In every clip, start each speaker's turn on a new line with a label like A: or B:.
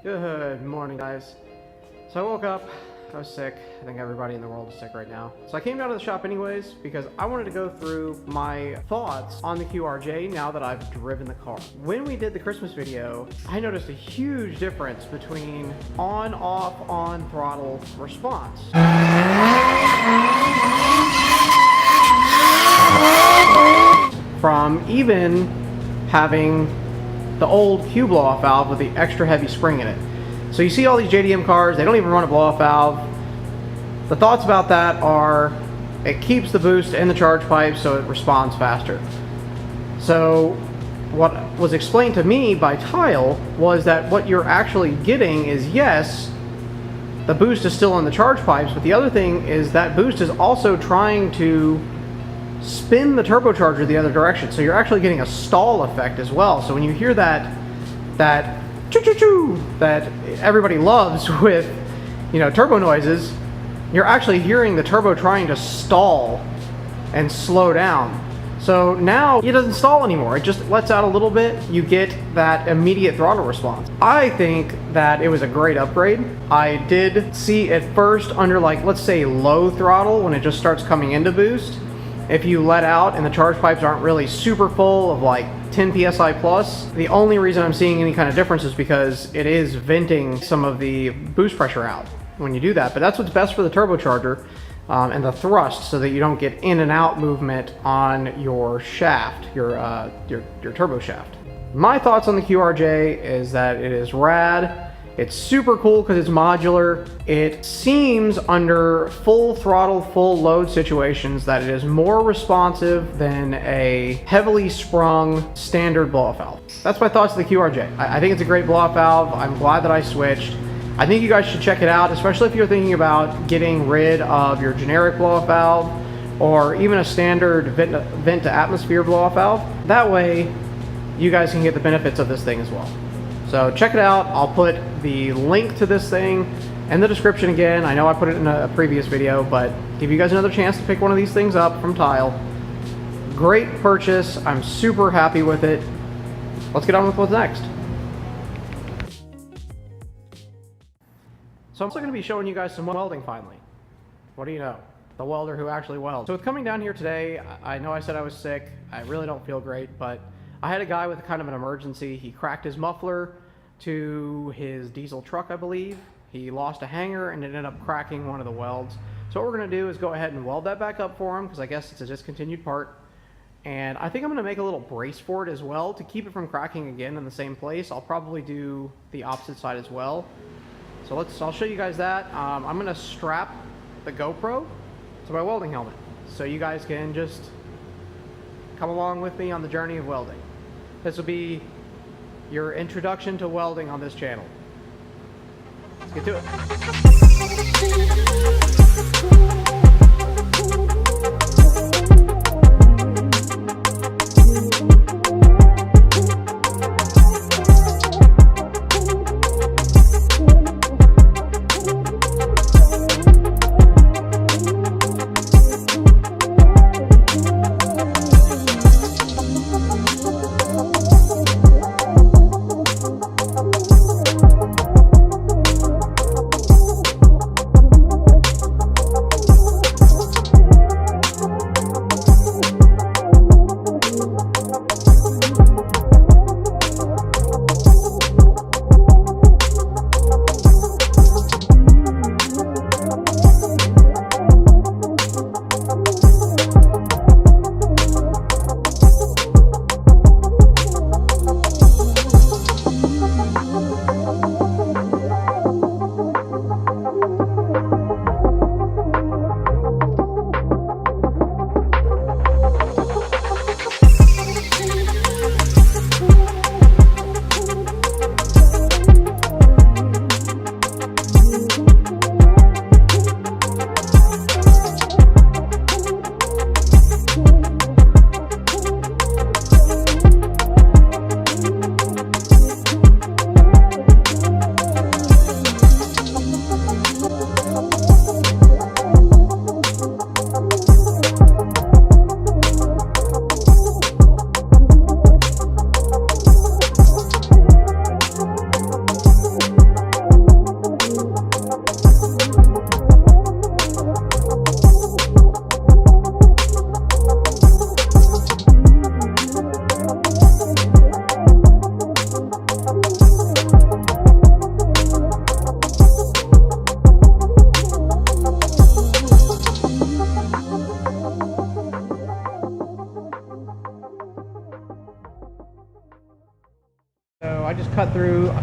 A: Good morning, guys. So I woke up, I was sick. I think everybody in the world is sick right now. So I came down to the shop anyways because I wanted to go through my thoughts on the QRJ now that I've driven the car. When we did the Christmas video, I noticed a huge difference between on, off, on throttle response. From even having the old Q blow-off valve with the extra heavy spring in it. So you see all these JDM cars, they don't even run a blow-off valve. The thoughts about that are it keeps the boost in the charge pipe so it responds faster. So what was explained to me by Tile was that what you're actually getting is, yes, the boost is still in the charge pipes, but the other thing is that boost is also trying to spin the turbocharger the other direction, so you're actually getting a stall effect as well. So when you hear that choo-choo-choo that everybody loves with, turbo noises, you're actually hearing the turbo trying to stall and slow down. So now it doesn't stall anymore, it just lets out a little bit. You get that immediate throttle response. I think that it was a great upgrade. I did see at first under, like, let's say low throttle, when it just starts coming into boost, if you let out and the charge pipes aren't really super full of like 10 psi plus, the only reason I'm seeing any kind of difference is because it is venting some of the boost pressure out when you do that. But that's what's best for the turbocharger and the thrust, so that you don't get in and out movement on your shaft, your turbo shaft. My thoughts on the QRJ is that it is rad. It's super cool because it's modular. It seems under full throttle, full load situations that it is more responsive than a heavily sprung standard blow-off valve. That's my thoughts of the QRJ. I think it's a great blow-off valve. I'm glad that I switched. I think you guys should check it out, especially if you're thinking about getting rid of your generic blow-off valve or even a standard vent to atmosphere blow-off valve. That way, you guys can get the benefits of this thing as well. So check it out. I'll put the link to this thing in the description again. I know I put it in a previous video, but give you guys another chance to pick one of these things up from Tile. Great purchase. I'm super happy with it. Let's get on with what's next. So I'm also going to be showing you guys some welding finally. What do you know? The welder who actually welds. So with coming down here today, I know I said I was sick. I really don't feel great, but I had a guy with kind of an emergency. He cracked his muffler to his diesel truck, I believe. He lost a hanger and it ended up cracking one of the welds. So what we're going to do is go ahead and weld that back up for him, because I guess it's a discontinued part. And I think I'm going to make a little brace for it as well to keep it from cracking again in the same place. I'll probably do the opposite side as well. So I'll show you guys that. I'm going to strap the GoPro to my welding helmet, so you guys can just come along with me on the journey of welding. This will be your introduction to welding on this channel. Let's get to it.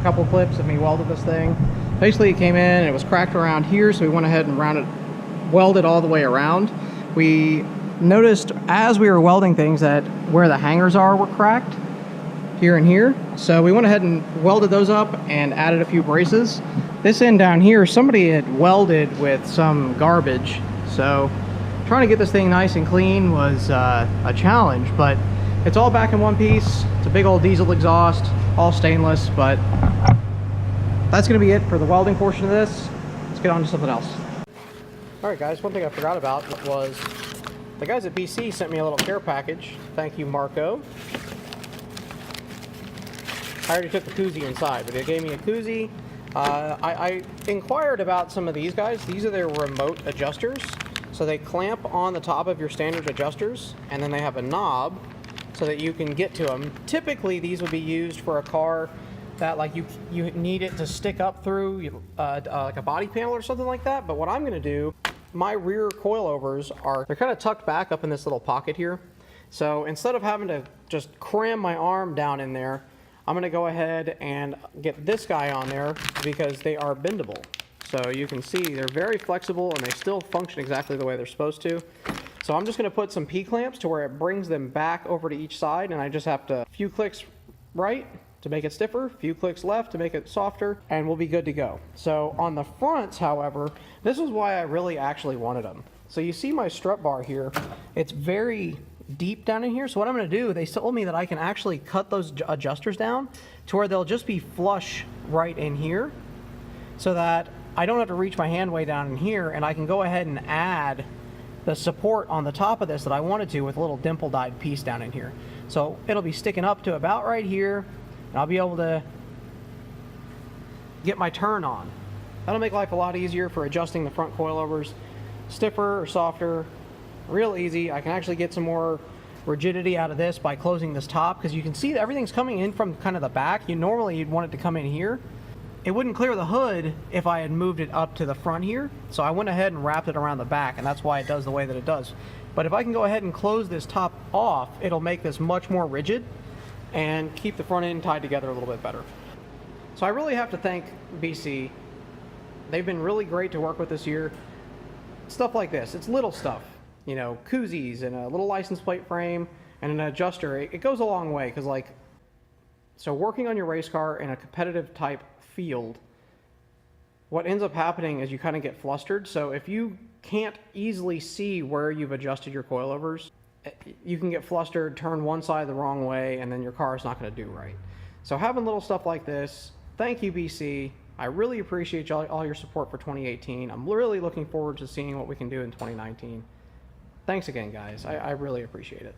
A: couple clips of me welded this thing. Basically it came in and it was cracked around here, so we went ahead and welded all the way around. We noticed as we were welding things that where the hangers were cracked, here and here. So we went ahead and welded those up and added a few braces. This end down here, somebody had welded with some garbage. So trying to get this thing nice and clean was a challenge, but it's all back in one piece. It's a big old diesel exhaust, all stainless, but that's gonna be it for the welding portion of this. Let's get on to something else. All right guys, one thing I forgot about was the guys at BC sent me a little care package. Thank you, Marco. I already took the koozie inside, but they gave me a koozie. I inquired about some of these guys. These are their remote adjusters. So they clamp on the top of your standard adjusters, and then they have a knob so that you can get to them. Typically, these would be used for a car that like you need it to stick up through like a body panel or something like that. But what I'm gonna do, my rear coilovers they're kind of tucked back up in this little pocket here. So instead of having to just cram my arm down in there, I'm gonna go ahead and get this guy on there because they are bendable. So you can see they're very flexible and they still function exactly the way they're supposed to. So I'm just gonna put some P-clamps to where it brings them back over to each side, and I just have to, a few clicks right to make it stiffer, a few clicks left to make it softer, and we'll be good to go. So on the fronts, however, this is why I really actually wanted them. So you see my strut bar here, it's very deep down in here. So what I'm going to do, they told me that I can actually cut those adjusters down to where they'll just be flush right in here, so that I don't have to reach my hand way down in here, and I can go ahead and add the support on the top of this that I wanted to with a little dimple dyed piece down in here. So it'll be sticking up to about right here, and I'll be able to get my turn on. That'll make life a lot easier for adjusting the front coilovers, stiffer or softer. Real easy. I can actually get some more rigidity out of this by closing this top, because you can see that everything's coming in from kind of the back. Normally you'd want it to come in here. It wouldn't clear the hood if I had moved it up to the front here. So I went ahead and wrapped it around the back, and that's why it does the way that it does. But if I can go ahead and close this top off, it'll make this much more rigid and keep the front end tied together a little bit better. So I really have to thank BC. They've been really great to work with this year. Stuff like this, it's little stuff. You know, koozies and a little license plate frame and an adjuster, it goes a long way, because like, so working on your race car in a competitive type field, what ends up happening is you kind of get flustered. So if you can't easily see where you've adjusted your coilovers, you can get flustered, turn one side the wrong way, and then your car is not going to do right. So having little stuff like this, thank you BC. I really appreciate all your support for 2018. I'm really looking forward to seeing what we can do in 2019. Thanks again, guys. I really appreciate it.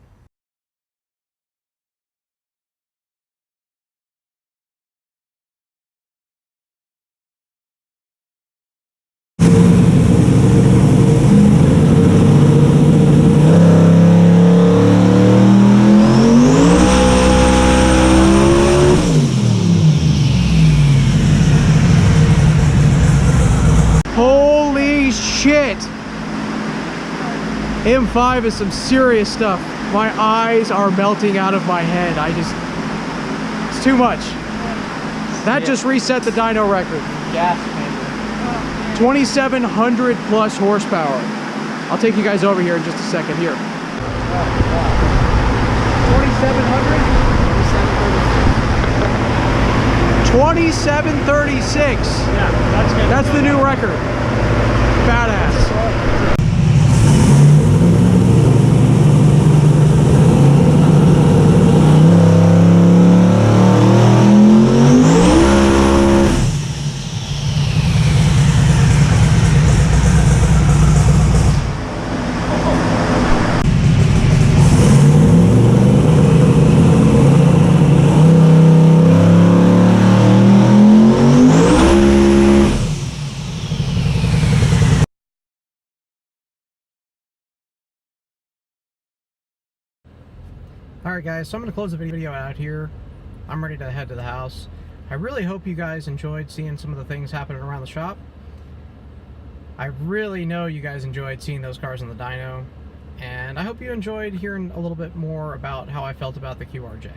A: Holy shit! M5 is some serious stuff. My eyes are melting out of my head. It's too much. That just reset the dyno record.
B: Gas
A: 2,700 plus horsepower. I'll take you guys over here in just a second. Here. 2,700? 2736. Yeah, that's good. That's the new record. Badass. Alright guys, so I'm going to close the video out here. I'm ready to head to the house. I really hope you guys enjoyed seeing some of the things happening around the shop. I really know you guys enjoyed seeing those cars on the dyno, and I hope you enjoyed hearing a little bit more about how I felt about the QRJ.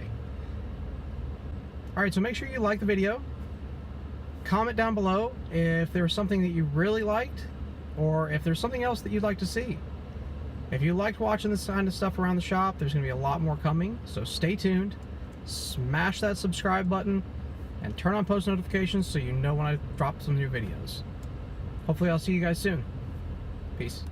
A: Alright, so make sure you like the video, comment down below if there was something that you really liked, or if there's something else that you'd like to see. If you liked watching this kind of stuff around the shop, there's going to be a lot more coming, so stay tuned. Smash that subscribe button and turn on post notifications so you know when I drop some new videos. Hopefully I'll see you guys soon. Peace.